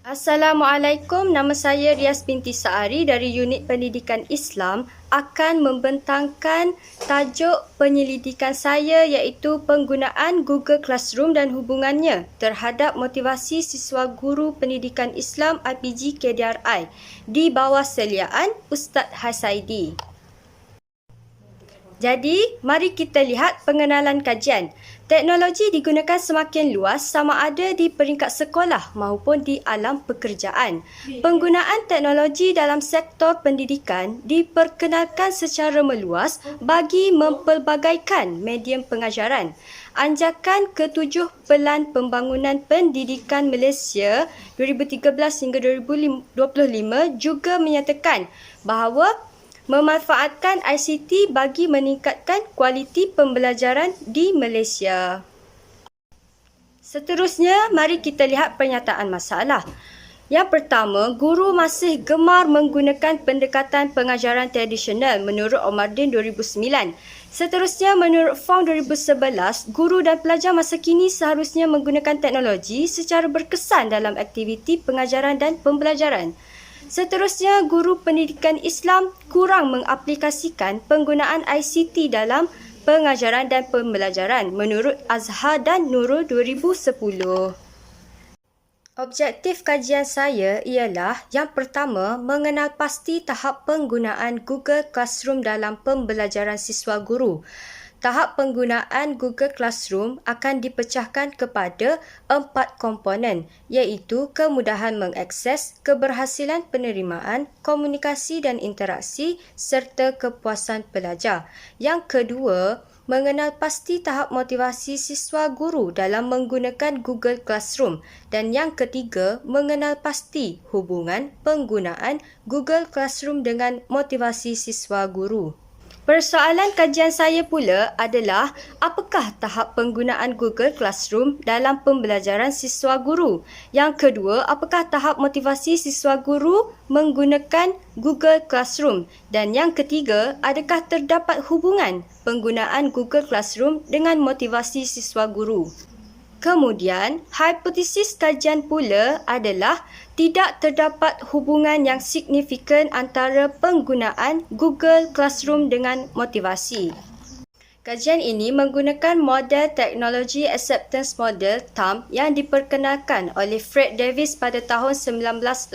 Assalamualaikum, nama saya Rias binti Saari dari Unit Pendidikan Islam akan membentangkan tajuk penyelidikan saya iaitu penggunaan Google Classroom dan hubungannya terhadap motivasi siswa guru pendidikan Islam IPG KDRI di bawah seliaan Ustaz Hasaidi. Jadi, mari kita lihat pengenalan kajian. Teknologi digunakan semakin luas sama ada di peringkat sekolah maupun di alam pekerjaan. Penggunaan teknologi dalam sektor pendidikan diperkenalkan secara meluas bagi mempelbagaikan medium pengajaran. Anjakan ke-7 Pelan Pembangunan Pendidikan Malaysia 2013 hingga 2025 juga menyatakan bahawa memanfaatkan ICT bagi meningkatkan kualiti pembelajaran di Malaysia. Seterusnya, mari kita lihat pernyataan masalah. Yang pertama, guru masih gemar menggunakan pendekatan pengajaran tradisional menurut Omardin 2009. Seterusnya, menurut Fong 2011, guru dan pelajar masa kini seharusnya menggunakan teknologi secara berkesan dalam aktiviti pengajaran dan pembelajaran. Seterusnya, guru pendidikan Islam kurang mengaplikasikan penggunaan ICT dalam pengajaran dan pembelajaran menurut Azhar dan Nurul 2010. Objektif kajian saya ialah yang pertama, mengenal pasti tahap penggunaan Google Classroom dalam pembelajaran siswa guru. Tahap penggunaan Google Classroom akan dipecahkan kepada 4 komponen iaitu kemudahan mengakses, keberhasilan penerimaan, komunikasi dan interaksi serta kepuasan pelajar. Yang kedua, mengenal pasti tahap motivasi siswa guru dalam menggunakan Google Classroom. Dan yang ketiga, mengenal pasti hubungan penggunaan Google Classroom dengan motivasi siswa guru. Persoalan kajian saya pula adalah apakah tahap penggunaan Google Classroom dalam pembelajaran siswa guru? Yang kedua, apakah tahap motivasi siswa guru menggunakan Google Classroom? Dan yang ketiga, adakah terdapat hubungan penggunaan Google Classroom dengan motivasi siswa guru? Kemudian, hipotesis kajian pula adalah tidak terdapat hubungan yang signifikan antara penggunaan Google Classroom dengan motivasi. Kajian ini menggunakan model teknologi acceptance model TAM yang diperkenalkan oleh Fred Davis pada tahun 1986.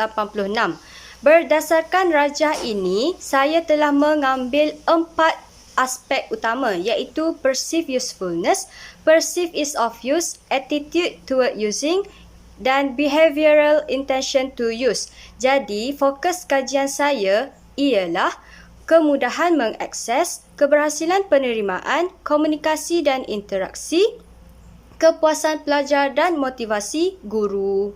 Berdasarkan rajah ini, saya telah mengambil 4 aspek utama iaitu perceived usefulness, perceived ease of use, attitude toward using dan behavioral intention to use. Jadi, fokus kajian saya ialah kemudahan mengakses, keberhasilan penerimaan, komunikasi dan interaksi, kepuasan pelajar dan motivasi guru.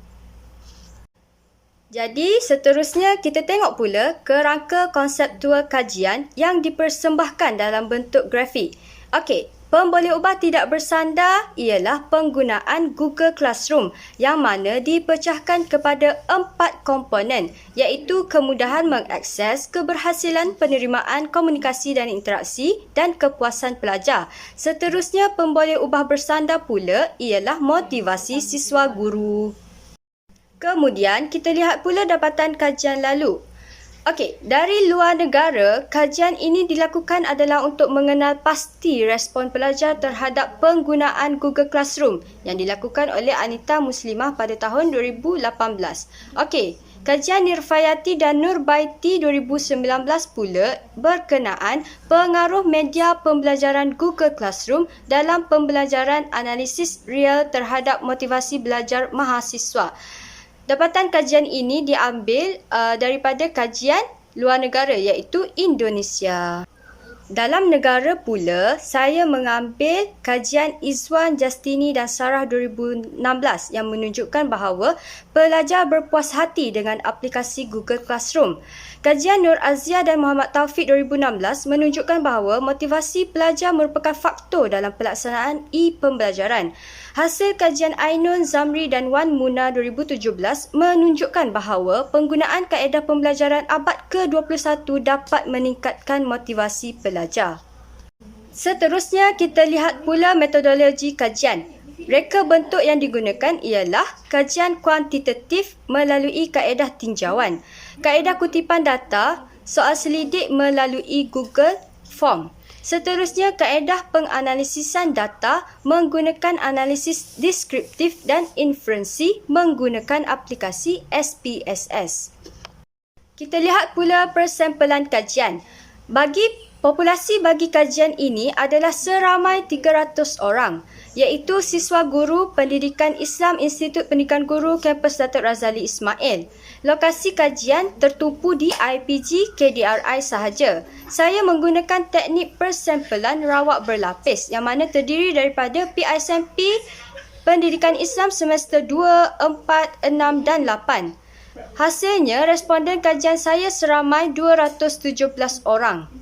Jadi, seterusnya kita tengok pula kerangka konseptual kajian yang dipersembahkan dalam bentuk grafik. Okey, pemboleh ubah tidak bersandar ialah penggunaan Google Classroom yang mana dipecahkan kepada 4 komponen iaitu kemudahan mengakses, keberhasilan penerimaan, komunikasi dan interaksi dan kepuasan pelajar. Seterusnya, pemboleh ubah bersandar pula ialah motivasi siswa guru. Kemudian, kita lihat pula dapatan kajian lalu. Okey, dari luar negara, kajian ini dilakukan adalah untuk mengenal pasti respon pelajar terhadap penggunaan Google Classroom yang dilakukan oleh Anita Muslimah pada tahun 2018. Okey, kajian Nirfayati dan Nurbaiti 2019 pula berkenaan pengaruh media pembelajaran Google Classroom dalam pembelajaran analisis real terhadap motivasi belajar mahasiswa. Dapatan kajian ini diambil daripada kajian luar negara iaitu Indonesia. Dalam negara pula, saya mengambil kajian Izwan, Justini dan Sarah 2016 yang menunjukkan bahawa pelajar berpuas hati dengan aplikasi Google Classroom. Kajian Nur Azia dan Muhammad Taufik 2016 menunjukkan bahawa motivasi pelajar merupakan faktor dalam pelaksanaan e-pembelajaran. Hasil kajian Ainun, Zamri dan Wan Muna 2017 menunjukkan bahawa penggunaan kaedah pembelajaran abad ke-21 dapat meningkatkan motivasi pelajar. Seterusnya, kita lihat pula metodologi kajian. Reka bentuk yang digunakan ialah kajian kuantitatif melalui kaedah tinjauan, kaedah kutipan data, soal selidik melalui Google Form. Seterusnya, kaedah penganalisisan data menggunakan analisis deskriptif dan inferensi menggunakan aplikasi SPSS. Kita lihat pula persampalan kajian. Populasi bagi kajian ini adalah seramai 300 orang, iaitu siswa guru Pendidikan Islam Institut Pendidikan Guru Kampus Datuk Razali Ismail. Lokasi kajian tertumpu di IPG KDRI sahaja. Saya menggunakan teknik persampalan rawak berlapis yang mana terdiri daripada PISMP Pendidikan Islam semester 2, 4, 6 dan 8. Hasilnya, responden kajian saya seramai 217 orang.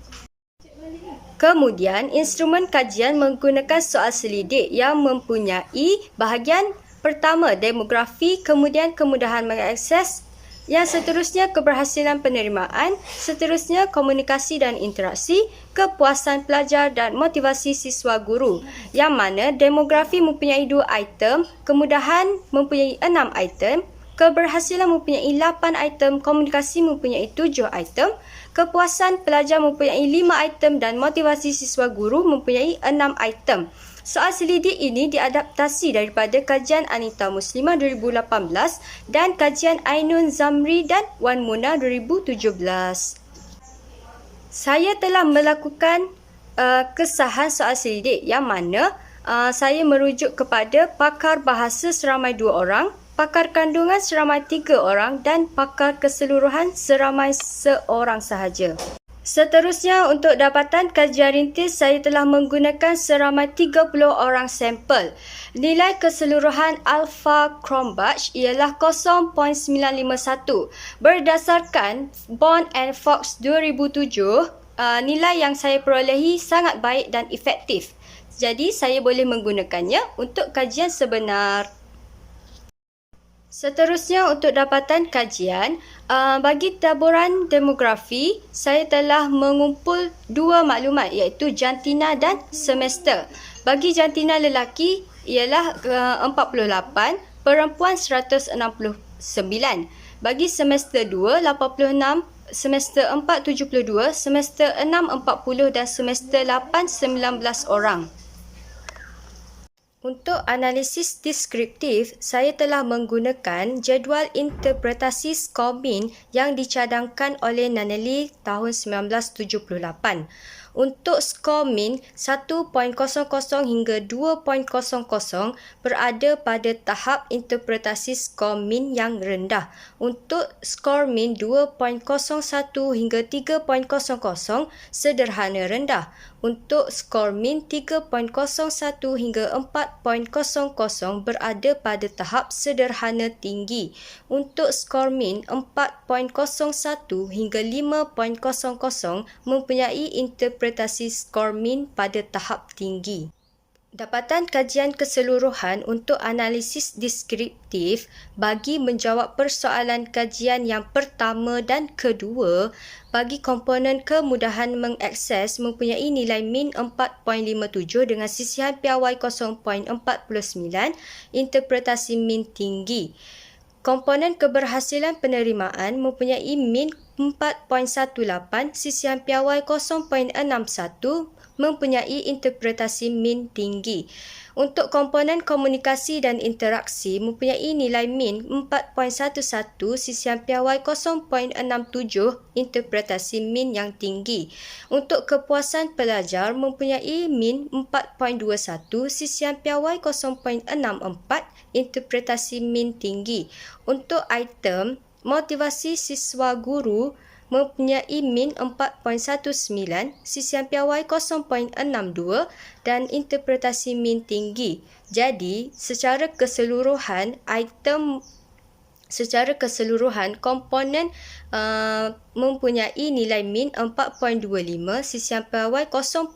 Kemudian, instrumen kajian menggunakan soal selidik yang mempunyai bahagian pertama demografi, kemudian kemudahan mengakses, yang seterusnya keberhasilan penerimaan, seterusnya komunikasi dan interaksi, kepuasan pelajar dan motivasi siswa guru. Yang mana demografi mempunyai 2 item, kemudahan mempunyai 6 item, keberhasilan mempunyai 8 item, komunikasi mempunyai 7 item, kepuasan pelajar mempunyai 5 item dan motivasi siswa guru mempunyai 6 item. Soal selidik ini diadaptasi daripada kajian Anita Muslimah 2018 dan kajian Ainun Zamri dan Wan Muna 2017. Saya telah melakukan kesahan soal selidik yang mana saya merujuk kepada pakar bahasa seramai 2 orang, pakar kandungan seramai 3 orang dan pakar keseluruhan seramai 1 orang sahaja. Seterusnya, untuk dapatan kajian rintis, saya telah menggunakan seramai 30 orang sampel. Nilai keseluruhan Alpha Cronbach ialah 0.951. Berdasarkan Bond and Fox 2007, nilai yang saya perolehi sangat baik dan efektif. Jadi, saya boleh menggunakannya untuk kajian sebenar. Seterusnya, untuk dapatan kajian, bagi taburan demografi, saya telah mengumpul 2 maklumat iaitu jantina dan semester. Bagi jantina lelaki ialah 48, perempuan 169. Bagi semester 2, 86, semester 4, 72, semester 6, 40 dan semester 8, 19 orang. Untuk analisis deskriptif, saya telah menggunakan jadual interpretasi skor min yang dicadangkan oleh Nanelli tahun 1978. Untuk skor min 1.00 hingga 2.00 berada pada tahap interpretasi skor min yang rendah. Untuk skor min 2.01 hingga 3.00 sederhana rendah. Untuk skor min 3.01 hingga 4.00 berada pada tahap sederhana tinggi. Untuk skor min 4.01 hingga 5.00 mempunyai interpretasi skor min pada tahap tinggi. Dapatan kajian keseluruhan untuk analisis deskriptif bagi menjawab persoalan kajian yang pertama dan kedua bagi komponen kemudahan mengakses mempunyai nilai min 4.57 dengan sisihan piawai 0.49, interpretasi min tinggi. Komponen keberhasilan penerimaan mempunyai min 4.18, sisihan piawai 0.61, mempunyai interpretasi min tinggi. Untuk komponen komunikasi dan interaksi mempunyai nilai min 4.11, sisihan piawai 0.67, interpretasi min yang tinggi. Untuk kepuasan pelajar mempunyai min 4.21, sisihan piawai 0.64, interpretasi min tinggi. Untuk item motivasi siswa guru mempunyai min 4.19, sisihan piawai 0.62 dan interpretasi min tinggi. Jadi, secara keseluruhan komponen mempunyai nilai min 4.25, sisihan piawai 0.50,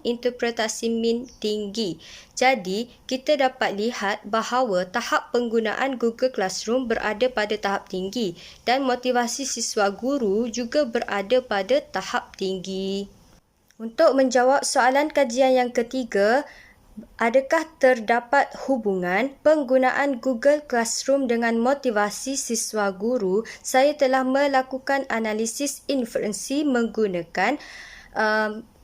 interpretasi min tinggi. Jadi, kita dapat lihat bahawa tahap penggunaan Google Classroom berada pada tahap tinggi dan motivasi siswa guru juga berada pada tahap tinggi. Untuk menjawab soalan kajian yang ketiga, Adakah terdapat hubungan penggunaan Google Classroom dengan motivasi siswa guru? Saya telah melakukan analisis inferensi menggunakan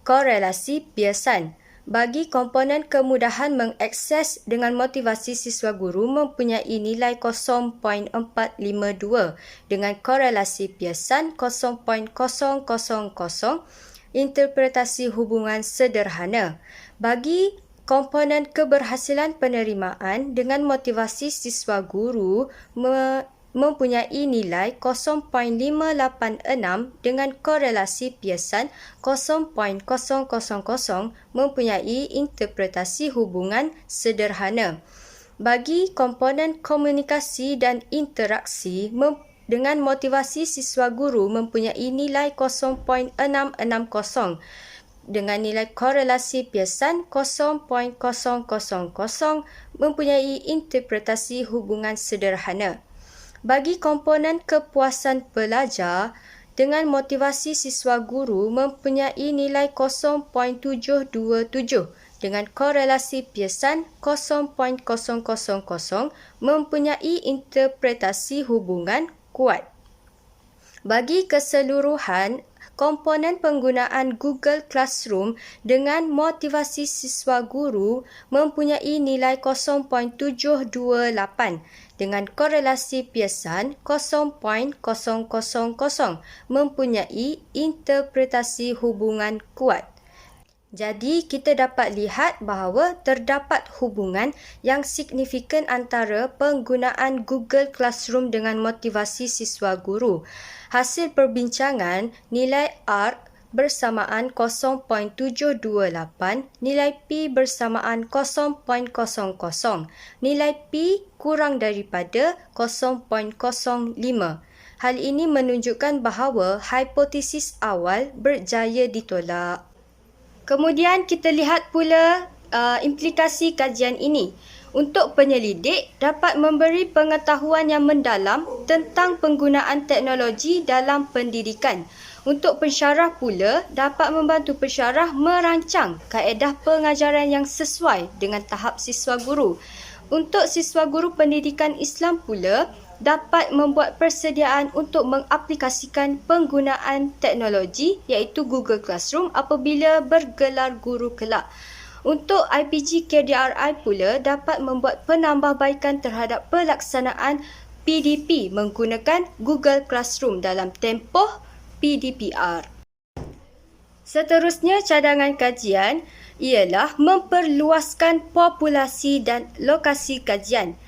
korelasi Pearson. Bagi komponen kemudahan mengakses dengan motivasi siswa guru mempunyai nilai 0.452 dengan korelasi Pearson 0.000, interpretasi hubungan sederhana. Bagi komponen keberhasilan penerimaan dengan motivasi siswa guru mempunyai nilai 0.586 dengan korelasi Pearson 0.000 mempunyai interpretasi hubungan sederhana. Bagi komponen komunikasi dan interaksi dengan motivasi siswa guru mempunyai nilai 0.660 dengan nilai korelasi Pearson 0.000 mempunyai interpretasi hubungan sederhana. Bagi komponen kepuasan pelajar dengan motivasi siswa guru mempunyai nilai 0.727 dengan korelasi Pearson 0.000 mempunyai interpretasi hubungan kuat. Bagi keseluruhan, komponen penggunaan Google Classroom dengan motivasi siswa guru mempunyai nilai 0.728 dengan korelasi Pearson 0.000 mempunyai interpretasi hubungan kuat. Jadi, kita dapat lihat bahawa terdapat hubungan yang signifikan antara penggunaan Google Classroom dengan motivasi siswa guru. Hasil perbincangan, nilai R bersamaan 0.728, nilai P bersamaan 0.00, nilai P kurang daripada 0.05. Hal ini menunjukkan bahawa hipotesis awal berjaya ditolak. Kemudian kita lihat pula implikasi kajian ini. Untuk penyelidik dapat memberi pengetahuan yang mendalam tentang penggunaan teknologi dalam pendidikan. Untuk pensyarah pula dapat membantu pensyarah merancang kaedah pengajaran yang sesuai dengan tahap siswa guru. Untuk siswa guru pendidikan Islam pula dapat membuat persediaan untuk mengaplikasikan penggunaan teknologi iaitu Google Classroom apabila bergelar guru kelak. Untuk IPG KDRI pula dapat membuat penambahbaikan terhadap pelaksanaan PDP menggunakan Google Classroom dalam tempoh PDPR. Seterusnya, cadangan kajian ialah memperluaskan populasi dan lokasi kajian.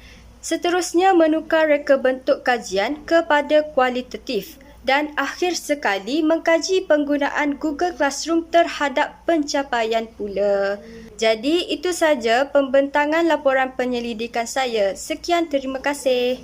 Seterusnya, menukar reka bentuk kajian kepada kualitatif. Dan akhir sekali, mengkaji penggunaan Google Classroom terhadap pencapaian pula. Jadi, itu saja pembentangan laporan penyelidikan saya. Sekian, terima kasih.